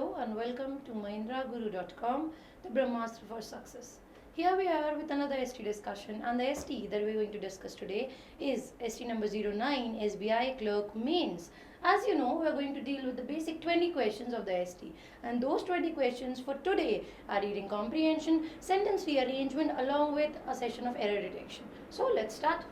Hello and welcome to mahendraguru.com, the Brahmastra for Success. Here we are with another ST discussion, and the ST that we're going to discuss today is ST number 09 SBI Clerk Mains. As you know, we're going to deal with the basic 20 questions of the ST, and those 20 questions for today are reading comprehension, sentence rearrangement, along with a session of error detection. So let's start.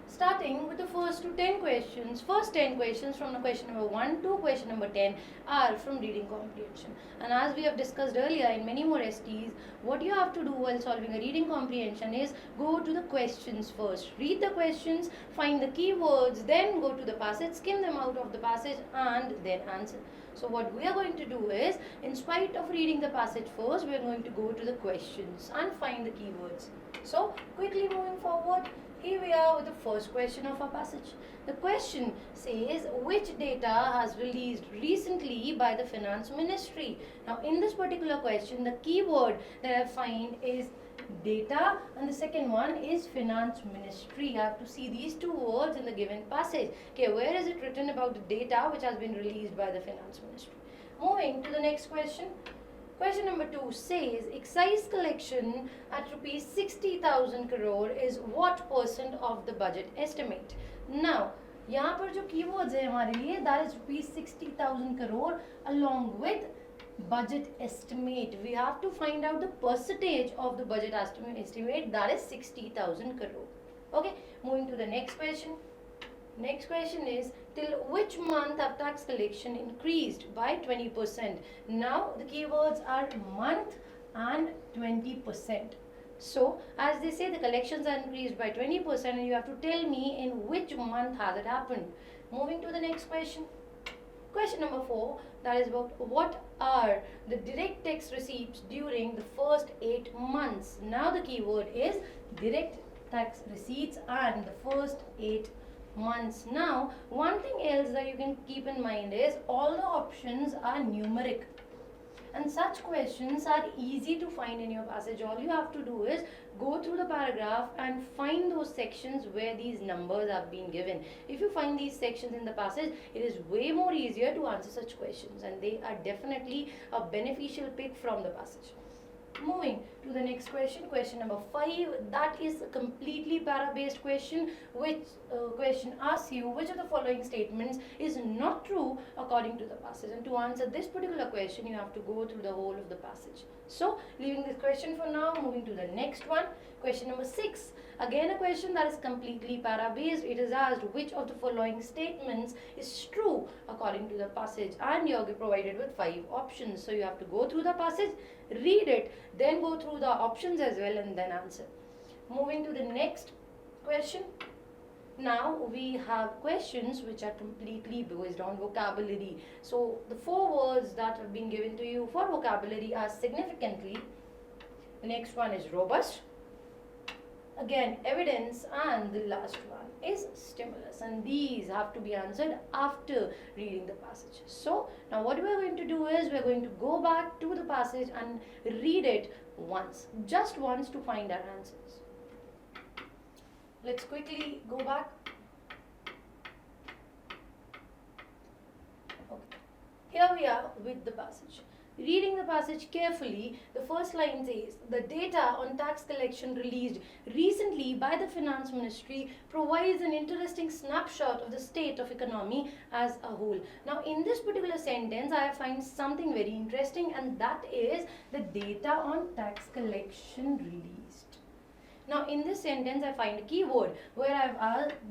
Starting with the first 10 questions. First 10 questions from the question number 1 to question number 10 are from reading comprehension. And as we have discussed earlier in many more STs, what you have to do while solving a reading comprehension is go to the questions first. Read the questions, find the keywords, then go to the passage, skim them out of the passage and then answer. So what we are going to do is, in spite of reading the passage first, we are going to go to the questions and find the keywords. So quickly moving forward, here we are with the first question of our passage. The question says, which data has released recently by the Finance Ministry? Now in this particular question, the keyword that I find is data and the second one is Finance Ministry. I have to see these two words in the given passage. Okay, where is it written about the data which has been released by the Finance Ministry? Moving to the next question. Question number 2 says, excise collection at rupees 60,000 crore is what percent of the budget estimate? Now, यहाँ पर जो keywords है हमारे लिए, that is rupees 60,000 crore along with budget estimate. We have to find out the percentage of the budget estimate, that is 60,000 crore. Okay, moving to the next question. Next question is, till which month have tax collection increased by 20%? Now the keywords are month and 20%. So as they say, the collections are increased by 20% and you have to tell me in which month has it happened. Moving to the next question. Question number 4, that is about what are the direct tax receipts during the first 8 months? Now the keyword is direct tax receipts and the first 8 months. Now one thing else that you can keep in mind is all the options are numeric and such questions are easy to find in your passage. All you have to do is go through the paragraph and find those sections where these numbers have been given. If you find these sections in the passage, it is way more easier to answer such questions and they are definitely a beneficial pick from the passage. Moving to the next question, question number 5, that is a completely para-based question, which question asks you which of the following statements is not true according to the passage. And to answer this particular question, you have to go through the whole of the passage. So, leaving this question for now, moving to the next one, question number 6. Again a question that is completely para-based. It is asked which of the following statements is true according to the passage and you are provided with 5 options. So you have to go through the passage, read it, then go through the options as well and then answer. Moving to the next question. Now we have questions which are completely based on vocabulary. So the 4 words that have been given to you for vocabulary are significantly. The next one is robust. Again, evidence, and the last one is stimulus, and these have to be answered after reading the passage. So now what we are going to do is we are going to go back to the passage and read it once, just once, to find our answers. Let's quickly go back. Okay. Here we are with the passage. Reading the passage carefully, the first line says, the data on tax collection released recently by the Finance Ministry provides an interesting snapshot of the state of economy as a whole. Now in this particular sentence, I find something very interesting, and that is the data on tax collection released. Now in this sentence, I find a keyword where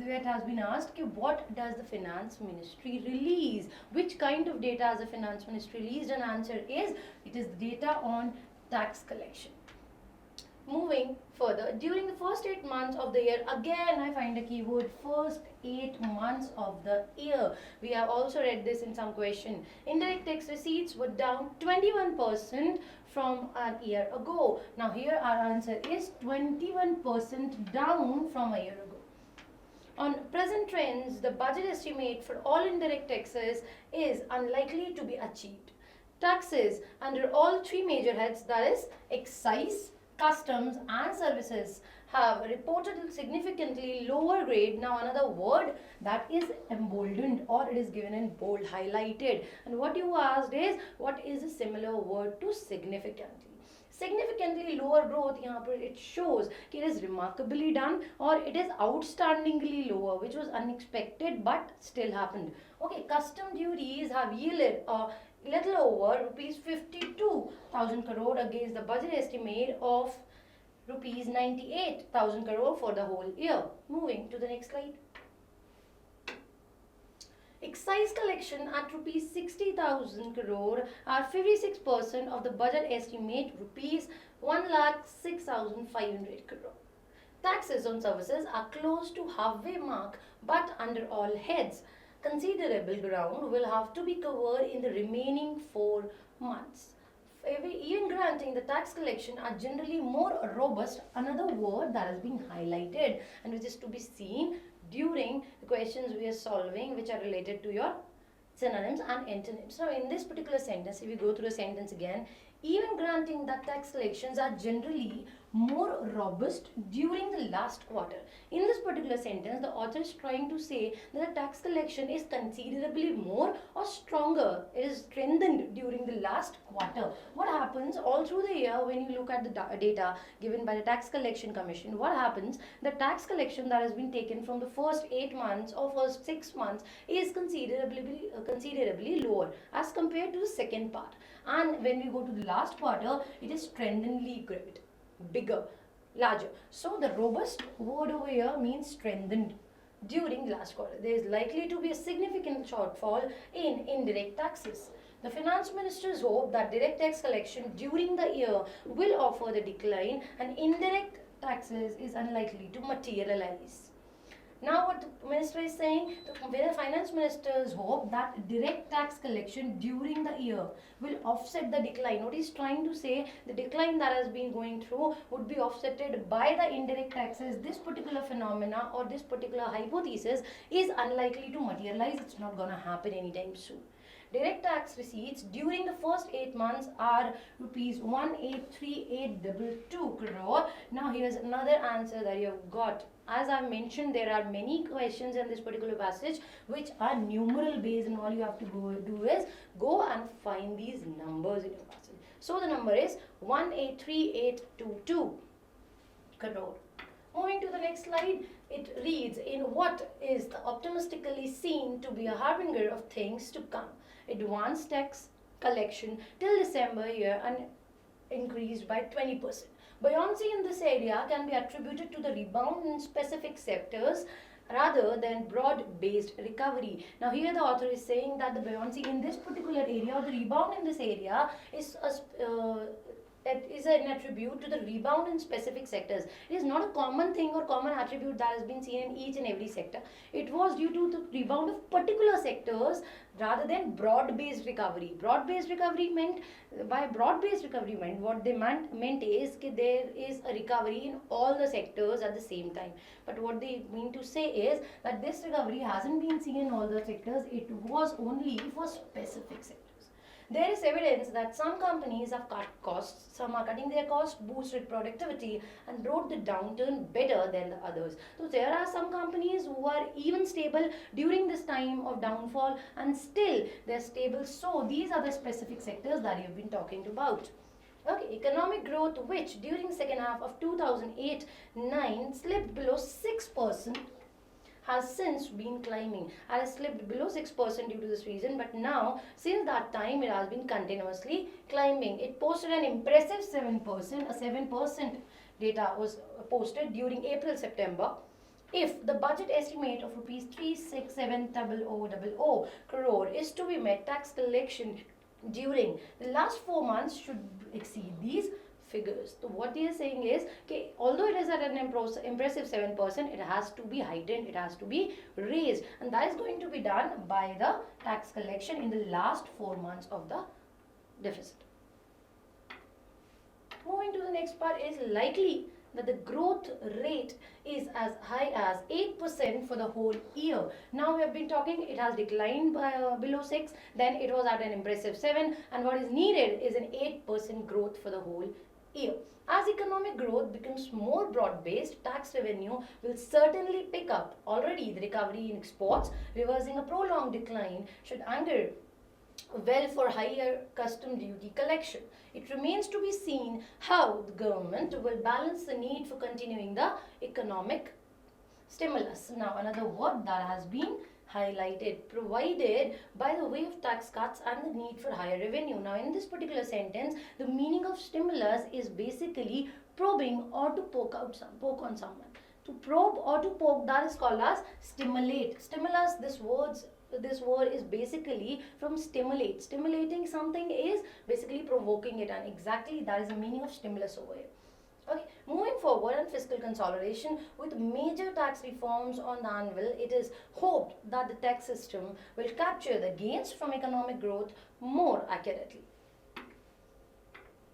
it has been asked, what does the Finance Ministry release? Which kind of data has the Finance Ministry released? And answer is, it is data on tax collection. Moving further, during the first 8 months of the year, again I find a keyword, first 8 months of the year. We have also read this in some question. Indirect tax receipts were down 21% from a year ago. Now here our answer is 21% down from a year ago. On present trends, the budget estimate for all indirect taxes is unlikely to be achieved. Taxes under all 3 major heads, that is excise, customs and services have reported significantly lower grade. Now another word that is emboldened, or it is given in bold, highlighted. And what you asked is, what is a similar word to significantly? Significantly lower growth, यहाँ पर it shows कि it is remarkably done or it is outstandingly lower, which was unexpected but still happened. Okay, custom duties have yielded a little over rupees 52,000 crore against the budget estimate of rupees 98,000 crore for the whole year. Moving to the next slide. Excise collection at rupees 60,000 crore are 56% of the budget estimate rupees 1,06,500 crore. Taxes on services are close to halfway mark, but under all heads, considerable ground will have to be covered in the remaining 4 months. Even granting the tax collection are generally more robust, another word that has been highlighted and which is to be seen during the questions we are solving, which are related to your synonyms and antonyms. Now in this particular sentence, if we go through the sentence again, even granting that tax collections are generally more robust during the last quarter. In this particular sentence, the author is trying to say that the tax collection is considerably more or stronger. It is strengthened during the last quarter. What happens all through the year when you look at the data given by the Tax Collection Commission? What happens? The tax collection that has been taken from the first 8 months or first 6 months is considerably lower as compared to the second part. And when we go to the last quarter, it is strengthenedly great, bigger, larger. So the robust word over here means strengthened during last quarter. There is likely to be a significant shortfall in indirect taxes. The finance ministers hope that direct tax collection during the year will offer the decline and indirect taxes is unlikely to materialize. Now what the minister is saying, the finance ministers hope that direct tax collection during the year will offset the decline. What he's trying to say, the decline that has been going through would be offsetted by the indirect taxes. This particular phenomena or this particular hypothesis is unlikely to materialize. It's not going to happen anytime soon. Direct tax receipts during the first 8 months are rupees 183822 crore. Now here's another answer that you have got. As I mentioned, there are many questions in this particular passage which are numeral based, and all you have to do is go and find these numbers in your passage. So the number is 183822 crore. Moving to the next slide, it reads, in what is optimistically seen to be a harbinger of things to come. Advanced tax collection till December year and increased by 20%. Buoyancy in this area can be attributed to the rebound in specific sectors rather than broad-based recovery. Now here the author is saying that the buoyancy in this particular area or the rebound in this area is an attribute to the rebound in specific sectors. It is not a common thing or common attribute that has been seen in each and every sector. It was due to the rebound of particular sectors rather than broad-based recovery. Broad-based recovery meant, what they meant is that there is a recovery in all the sectors at the same time. But what they mean to say is that this recovery hasn't been seen in all the sectors. It was only for specific sectors. There is evidence that some companies have cut costs, some are cutting their costs, boosted productivity and rode the downturn better than the others. So there are some companies who are even stable during this time of downfall and still they're stable. So these are the specific sectors that you've been talking about. Okay, economic growth, which during second half of 2008-9 slipped below 6%, has since been climbing. It has slipped below 6% due to this reason, but now since that time it has been continuously climbing. It posted an impressive 7%. A 7% data was posted during April-September. If the budget estimate of rupees 367,000 crore is to be met, tax collection during the last 4 months should exceed these figures. So what he is saying is, okay, although it is at an impressive 7%, it has to be heightened, it has to be raised, and that is going to be done by the tax collection in the last 4 months of the deficit. Moving to the next part, is likely that the growth rate is as high as 8% for the whole year. Now we have been talking, it has declined by below 6, then it was at an impressive 7, and what is needed is an 8% growth for the whole year. As economic growth becomes more broad-based, tax revenue will certainly pick up. Already, the recovery in exports, reversing a prolonged decline, should augur well for higher custom duty collection. It remains to be seen how the government will balance the need for continuing the economic stimulus. Now, another word that has been highlighted, provided by the way of tax cuts and the need for higher revenue. Now, in this particular sentence, the meaning of stimulus is basically probing or to poke on someone. To probe or to poke, that is called as stimulate. Stimulus, this word is basically from stimulate. Stimulating something is basically provoking it, and exactly that is the meaning of stimulus over here. Okay, moving forward on fiscal consolidation, with major tax reforms on the anvil, it is hoped that the tax system will capture the gains from economic growth more accurately.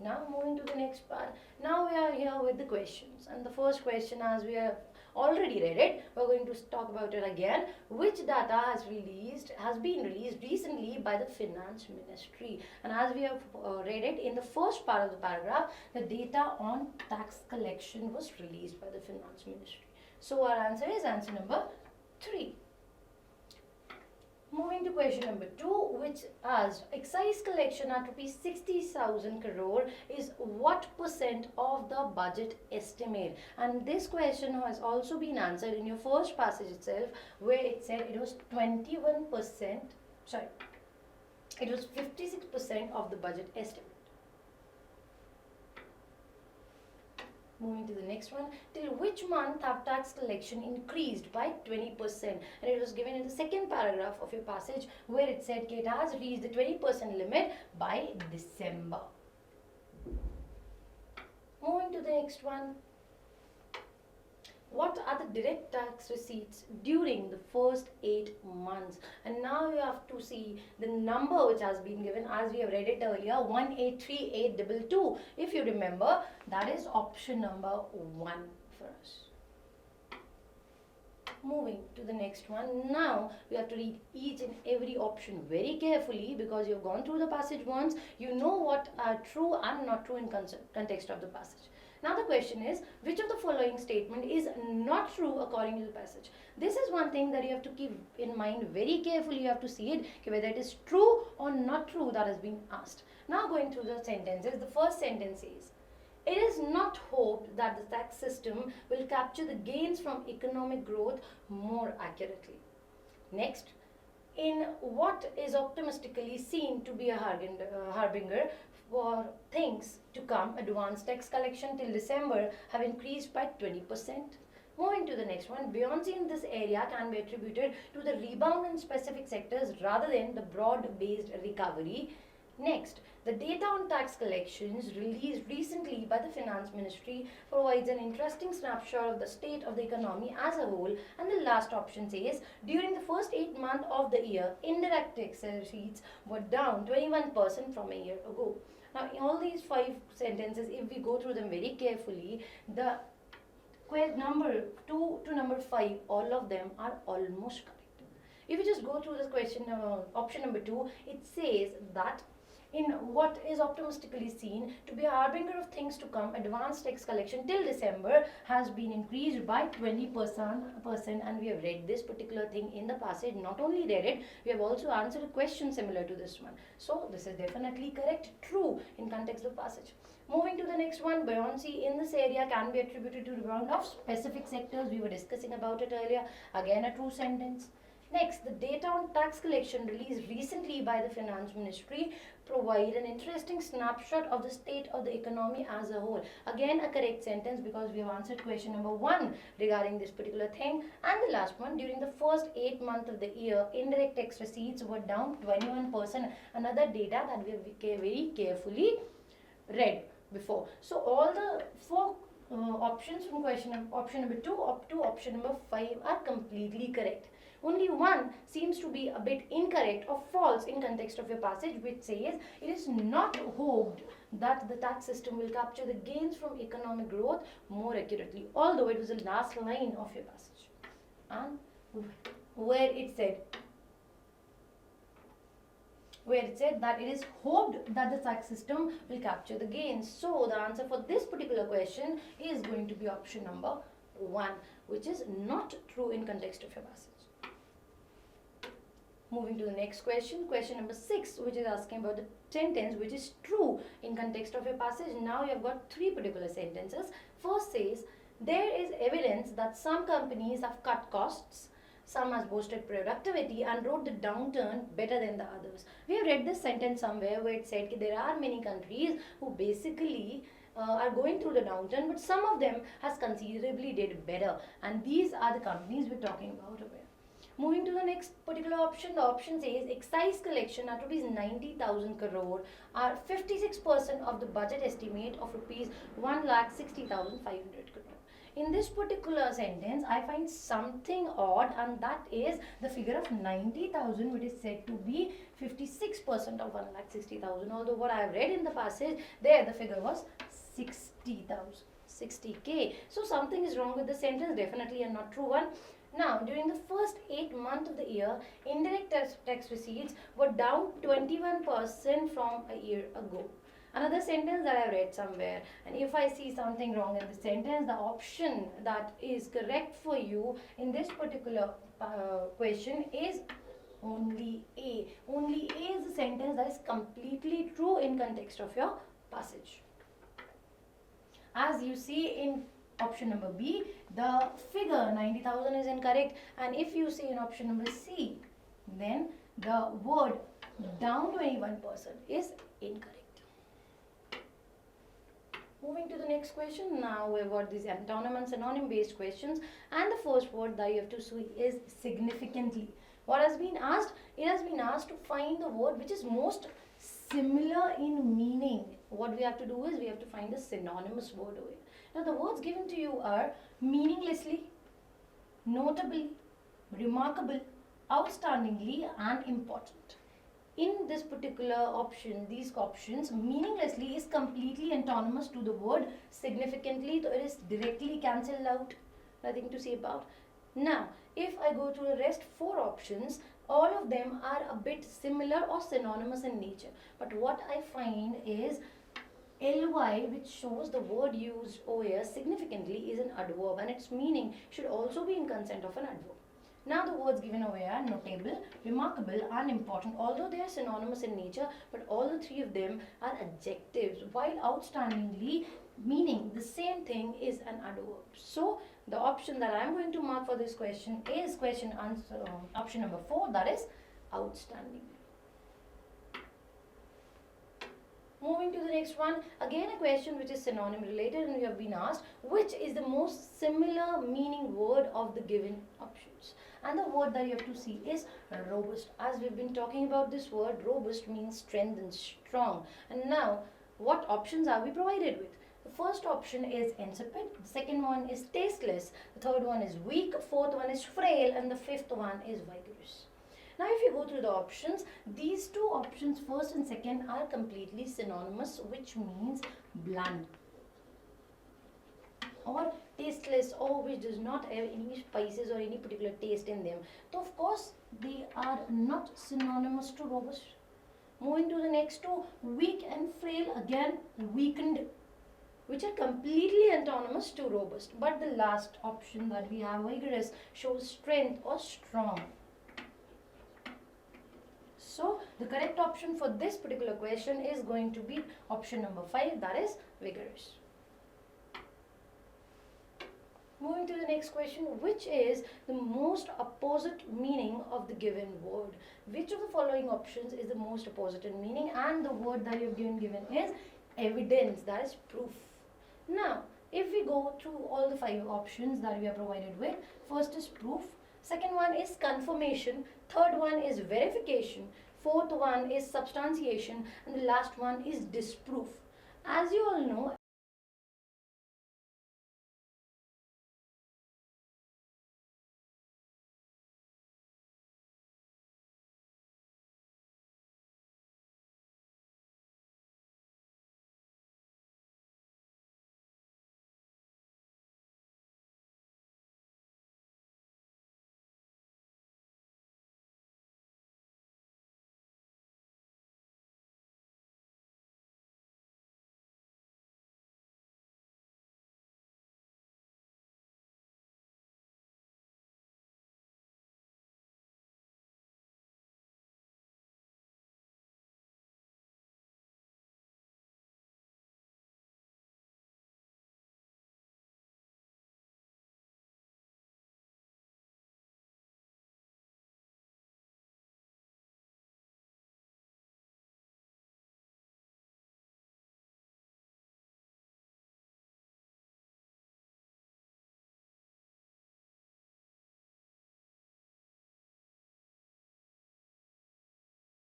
Now moving to the next part. Now we are here with the questions, and the first question, as we have already read it, we're going to talk about it again. Which data has been released recently by the Finance Ministry? And as we have read it in the first part of the paragraph, the data on tax collection was released by the Finance Ministry. So our answer is answer number 3. Moving to question number 2, which asked excise collection at rupees 60,000 crore is what percent of the budget estimate? And this question has also been answered in your first passage itself, where it said it was 21%, sorry, it was 56% of the budget estimate. Moving to the next one, till which month have tax collection increased by 20%? And it was given in the second paragraph of your passage, where it said it has reached the 20% limit by December. Moving to the next one, what are the direct tax receipts during the first 8 months? And now you have to see the number which has been given, as we have read it earlier, 183,822. If you remember, that is option number 1 for us. Moving to the next one. Now we have to read each and every option very carefully, because you have gone through the passage once. You know what are true and not true in context of the passage. Now the question is, which of the following statement is not true according to the passage? This is one thing that you have to keep in mind very carefully. You have to see it, whether it is true or not true, that has been asked. Now going through the sentences, the first sentence is, it is not hoped that the tax system will capture the gains from economic growth more accurately. Next, in what is optimistically seen to be a harbinger for things to come, advanced tax collection till December have increased by 20%. Moving to the next one, buoyancy in this area can be attributed to the rebound in specific sectors rather than the broad-based recovery. Next, the data on tax collections released recently by the Finance Ministry provides an interesting snapshot of the state of the economy as a whole. And the last option says, during the first 8 months of the year, indirect tax receipts were down 21% from a year ago. Now, in all these 5 sentences, if we go through them very carefully, the number 2 to number 5, all of them are almost correct. If you just go through this question, option number 2, it says that in what is optimistically seen to be a harbinger of things to come, advanced tax collection till December has been increased by 20%, and we have read this particular thing in the passage. Not only read it, we have also answered a question similar to this one. So this is definitely correct, true in context of passage. Moving to the next one, buoyancy in this area can be attributed to rebound of specific sectors. We were discussing about it earlier. Again, a true sentence. Next, the data on tax collection released recently by the Finance Ministry provide an interesting snapshot of the state of the economy as a whole. Again, a correct sentence, because we have answered question number 1 regarding this particular thing. And the last one, during the first 8 months of the year, indirect tax receipts were down 21%. Another data that we have very carefully read before. So all the 4 options from option number 2 up to option number 5 are completely correct. Only one seems to be a bit incorrect or false in context of your passage, which says it is not hoped that the tax system will capture the gains from economic growth more accurately, although it was the last line of your passage, and where it said where it said that it is hoped that the tax system will capture the gains. So the answer for this particular question is going to be option number 1, which is not true in context of your passage. Moving to the next question, question number 6, which is asking about the sentence which is true in context of your passage. Now you have got 3 particular sentences. First says, there is evidence that some companies have cut costs, some has boosted productivity and rode the downturn better than the others. We have read this sentence somewhere where it said that there are many countries who basically are going through the downturn, but some of them has considerably did better, and these are the companies we're talking about over here. Moving to the next particular option, the option says excise collection at rupees 90,000 crore are 56% of the budget estimate of rupees 1,60,500 crore. In this particular sentence, I find something odd, and that is the figure of 90,000, which is said to be 56% of 1,60,000. Although what I have read in the passage, there the figure was 60,000, 60k. So something is wrong with the sentence, definitely a not true one. Now, during the first 8 months of the year, indirect tax receipts were down 21% from a year ago. Another sentence that I read somewhere, and if I see something wrong in the sentence, the option that is correct for you in this particular question is only A. Only A is the sentence that is completely true in context of your passage. As you see in option number B, the figure 90,000 is incorrect, and if you see in option number C, then the word down 21% is incorrect. Moving to the next question, now we've got these antonym and synonym based questions, and the first word that you have to see is significantly. What has been asked? It has been asked to find the word which is most similar in meaning. What we have to do is we have to find the synonymous word over here. Now the words given to you are meaninglessly, notably, remarkable, outstandingly and important. In this particular option, these options, meaninglessly is completely antonymous to the word significantly, so it is directly cancelled out, nothing to say about. Now, if I go to the rest 4 options, all of them are a bit similar or synonymous in nature. But what I find is ly, which shows the word used over here significantly, is an adverb, and its meaning should also be in consent of an adverb. Now the words given over here, notable, remarkable and important, although they are synonymous in nature, but all the 3 of them are adjectives, while outstandingly meaning the same thing is an adverb. So the option that I am going to mark for this question is question answer, option number 4, that is outstanding. Moving to the next one, again a question which is synonym related, and we have been asked which is the most similar meaning word of the given options. And the word that you have to see is robust. As we've been talking about this word, robust means strength and strong. And now, what options are we provided with? The first option is insipid, the second one is tasteless, the third one is weak, fourth one is frail, and the fifth one is vigorous. Now if you go through the options, these 2 options, first and second, are completely synonymous, which means bland or tasteless, or which does not have any spices or any particular taste in them. So of course they are not synonymous to robust. Moving to the next 2, weak and frail, again weakened, which are completely antonymous to robust. But the last option that we have, vigorous, shows strength or strong. So the correct option for this particular question is going to be option number 5, that is vigorous. Moving to the next question, which is the most opposite meaning of the given word? Which of the following options is the most opposite in meaning? And the word that you have given is evidence, that is proof. Now, if we go through all the 5 options that we are provided with, first is proof, second one is confirmation, third one is verification, fourth one is substantiation, and the last one is disproof. As you all know,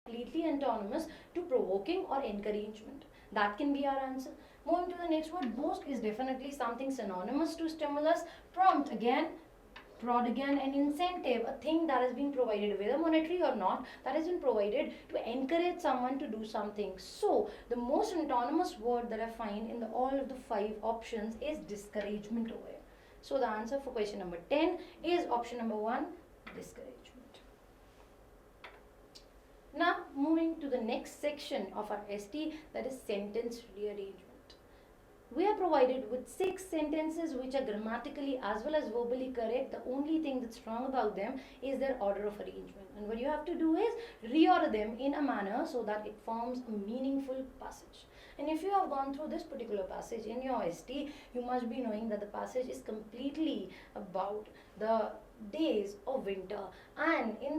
completely autonomous to provoking or encouragement. That can be our answer. Moving to the next word, boast is definitely something synonymous to stimulus. Prompt again, prod again, an incentive, a thing that has been provided, whether monetary or not, that has been provided to encourage someone to do something. So the most autonomous word that I find in all of the 5 options is discouragement over here. So the answer for question number 10 is option number 1, discouragement. Now moving to the next section of our ST, that is sentence rearrangement. We are provided with 6 sentences which are grammatically as well as verbally correct. The only thing that's wrong about them is their order of arrangement. And what you have to do is reorder them in a manner so that it forms a meaningful passage. And if you have gone through this particular passage in your ST, you must be knowing that the passage is completely about the days of winter, and in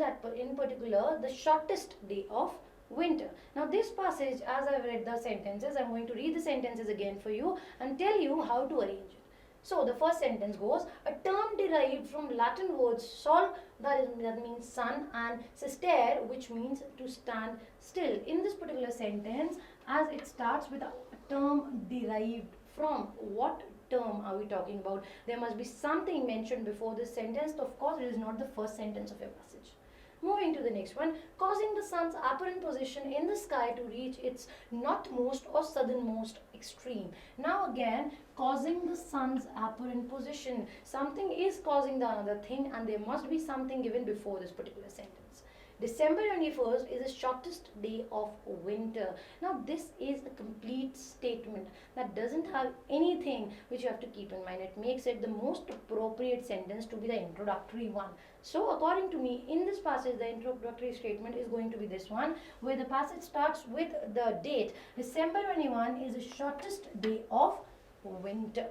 particular the shortest day of winter. Now this passage, as I've read the sentences, I'm going to read the sentences again for you and tell you how to arrange it. So the first sentence goes, a term derived from Latin words sol, that means sun, and sister, which means to stand still. In this particular sentence, as it starts with a term derived from, what term are we talking about? There must be something mentioned before this sentence. Of course, it is not the first sentence of your passage. Moving to the next one, causing the sun's apparent position in the sky to reach its northmost or southernmost extreme. Now again, causing the sun's apparent position. Something is causing the another thing, and there must be something given before this particular sentence. December 21st is the shortest day of winter. Now this is a complete statement that doesn't have anything which you have to keep in mind. It makes it the most appropriate sentence to be the introductory one. So according to me, in this passage, the introductory statement is going to be this one, where the passage starts with the date. December 21 is the shortest day of winter.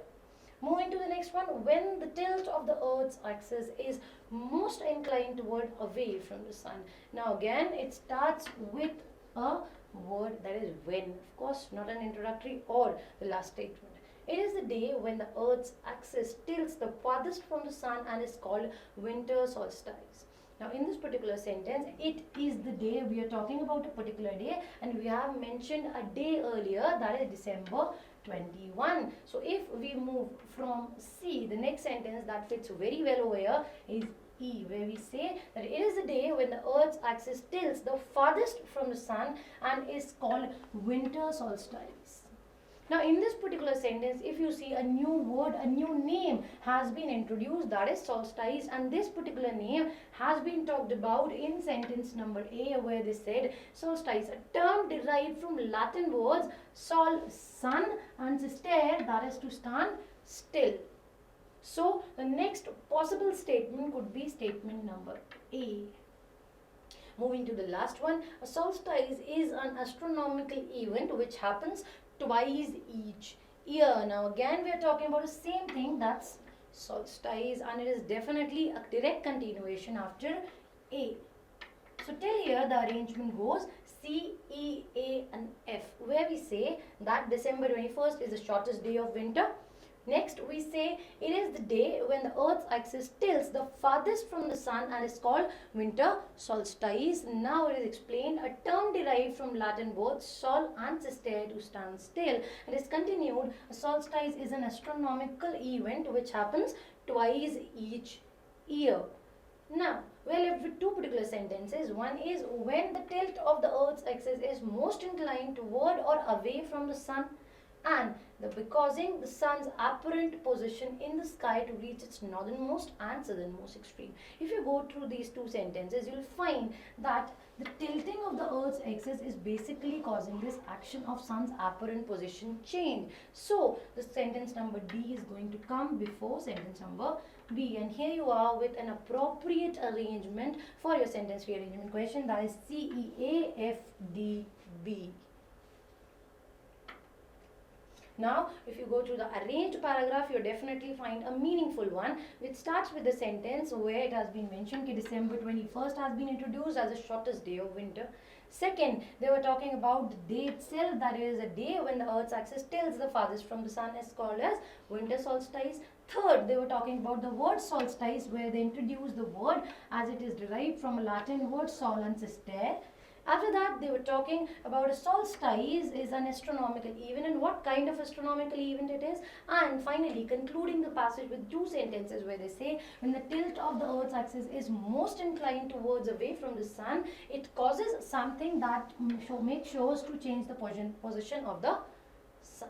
Moving to the next one, when the tilt of the Earth's axis is most inclined toward away from the sun. Now again, it starts with a word that is when. Of course, not an introductory or the last statement. It is the day when the Earth's axis tilts the farthest from the sun and is called winter solstice. Now in this particular sentence, it is the day, we are talking about a particular day, and we have mentioned a day earlier, that is December 21. So if we move from C, the next sentence that fits very well over here is E, where we say that it is the day when the Earth's axis tilts the farthest from the sun and is called winter solstice. Now in this particular sentence, if you see a new word, a new name has been introduced, that is solstice, and this particular name has been talked about in sentence number A, where they said solstice, a term derived from Latin words sol, sun, and sister, that is to stand still. So the next possible statement could be statement number A. Moving to the last one, a solstice is an astronomical event which happens twice each year. Now again, we are talking about the same thing, that's solstice, and it is definitely a direct continuation after A. So till here the arrangement goes C, E, A and F, where we say that December 21st is the shortest day of winter. Next we say it is the day when the Earth's axis tilts the farthest from the sun and is called winter solstice. Now it is explained, a term derived from Latin words sol and sister, to stand still. It is continued, a solstice is an astronomical event which happens twice each year. Now we are left with 2 particular sentences. One is when the tilt of the Earth's axis is most inclined toward or away from the sun, and causing the sun's apparent position in the sky to reach its northernmost and southernmost extreme. If you go through these 2 sentences, you will find that the tilting of the Earth's axis is basically causing this action of sun's apparent position change. So the sentence number D is going to come before sentence number B, and here you are with an appropriate arrangement for your sentence rearrangement question, that is C, E, A, F, D, B. Now, if you go to the arranged paragraph, you'll definitely find a meaningful one, which starts with the sentence where it has been mentioned that December 21st has been introduced as the shortest day of winter. Second, they were talking about the day itself, that is a day when the Earth's axis tilts the farthest from the sun, is called as winter solstice. Third, they were talking about the word solstice, where they introduced the word as it is derived from a Latin word sol and sister. After that, they were talking about a solstice is an astronomical event and what kind of astronomical event it is. And finally, concluding the passage with two sentences where they say, when the tilt of the Earth's axis is most inclined towards away from the sun, it causes something that makes sure to change the position of the sun.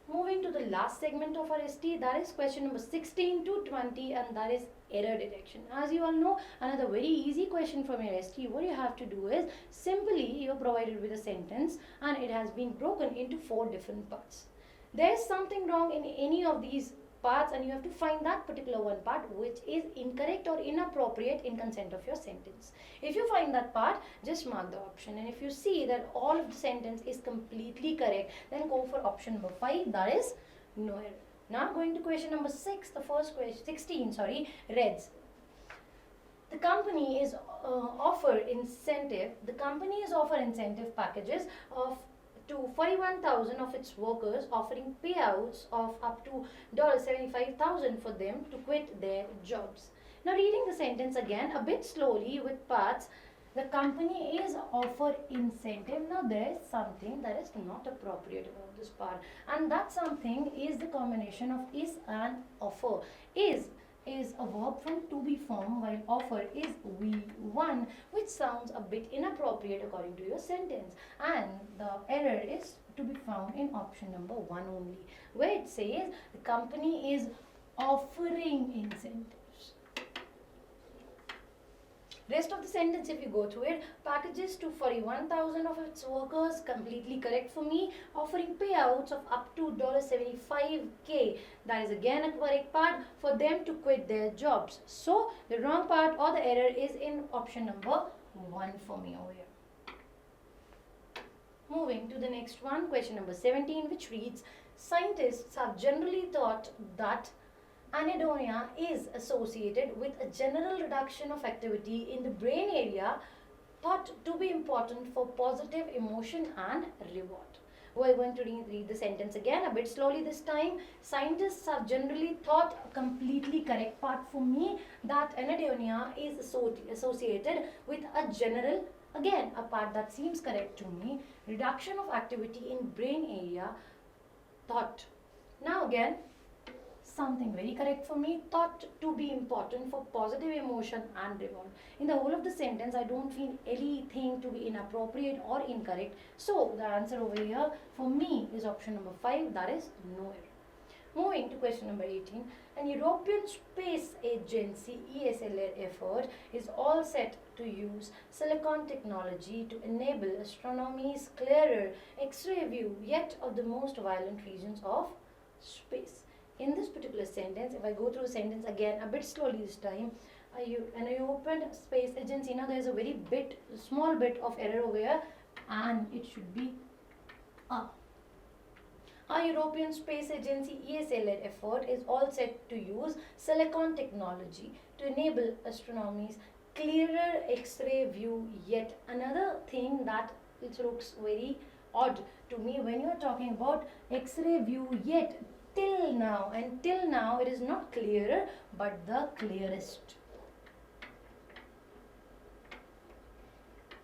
Moving to the last segment of our ST, that is question number 16 to 20, and that is error detection. As you all know, another very easy question from your ST. What you have to do is, simply you are provided with a sentence and it has been broken into 4 different parts. There is something wrong in any of these parts and you have to find that particular one part which is incorrect or inappropriate in consent of your sentence. If you find that part, just mark the option, and if you see that all of the sentence is completely correct, then go for option number 5, that is no error. Now going to question number 6, the first question 16 reads, the company is offer incentive packages of to 41,000 of its workers, offering payouts of up to $75,000 for them to quit their jobs. Now reading the sentence again a bit slowly with parts. The company is offer incentive. Now there is something that is not appropriate about this part, and that something is the combination of is and offer. Is a verb from to be form, while offer is V1, which sounds a bit inappropriate according to your sentence, and the error is to be found in option number 1 only, where it says the company is offering incentives. Rest of the sentence, if you go through it, packages to 41,000 of its workers, completely correct for me. Offering payouts of up to $75K, that is again a correct part, for them to quit their jobs. So the wrong part or the error is in option number 1 for me over here. Moving to the next one, question number 17, which reads, scientists have generally thought that anhedonia is associated with a general reduction of activity in the brain area thought to be important for positive emotion and reward. We're going to read the sentence again a bit slowly this time. Scientists have generally thought, a completely correct part for me, that anhedonia is associated with a general, again a part that seems correct to me, reduction of activity in brain area thought. Now again, something very correct for me, thought to be important for positive emotion and reward. In the whole of the sentence, I don't feel anything to be inappropriate or incorrect. So the answer over here for me is option number 5, that is no error. Moving to question number 18, an European Space Agency ESA-led effort is all set to use silicon technology to enable astronomy's clearer X-ray view yet of the most violent regions of space. In this particular sentence, if I go through the sentence again a bit slowly this time, an European Space Agency, now there is a very small bit of error over here, and it should be a European Space Agency ESA-led effort is all set to use silicon technology to enable astronomy's clearer X-ray view yet. Another thing that it looks very odd to me when you are talking about X-ray view yet, till now it is not clearer but the clearest.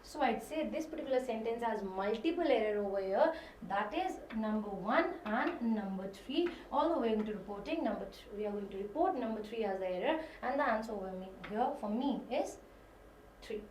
So I'd say this particular sentence has multiple error over here, that is number 1 and number 3. All the way into reporting we are going to report number 3 as the error, and the answer over here for me is 3.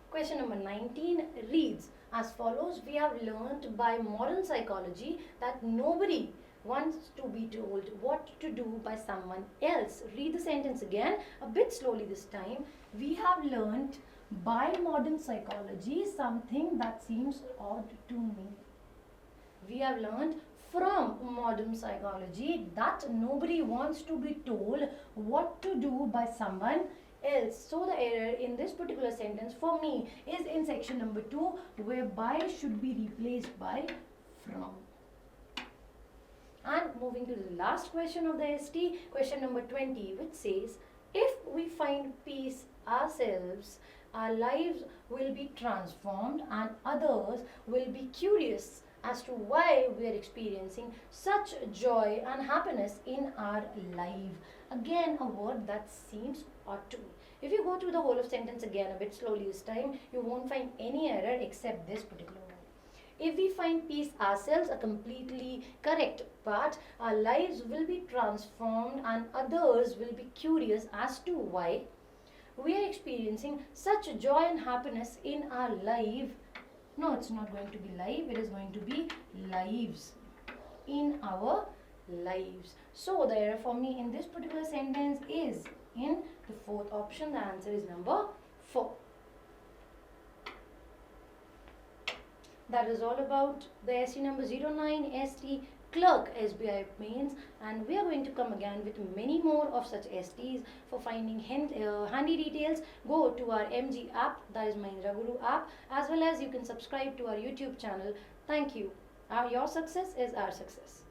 Question number 19 reads as follows. We have learned by modern psychology that nobody wants to be told what to do by someone else. Read the sentence again a bit slowly this time. We have learned by modern psychology something that seems odd to me. We have learned from modern psychology that nobody wants to be told what to do by someone else. So the error in this particular sentence for me is in section number 2, where by should be replaced by from. And moving to the last question of the ST, question number 20, which says, if we find peace ourselves, our lives will be transformed and others will be curious as to why we are experiencing such joy and happiness in our life. Again, a word that seems odd to me. If you go through the whole of sentence again a bit slowly this time, you won't find any error except this particular one. If we find peace ourselves are completely correct, but our lives will be transformed and others will be curious as to why we are experiencing such joy and happiness in our life. No, it's not going to be life, it is going to be lives. In our lives. So the error for me in this particular sentence is in the fourth option. The answer is number 4. That is all about the ST number 09 ST Clerk SBI mains, and we are going to come again with many more of such STs. For finding handy details, go to our MG app, that is Mahendra Guru app, as well as you can subscribe to our YouTube channel. Thank you. Your success is our success.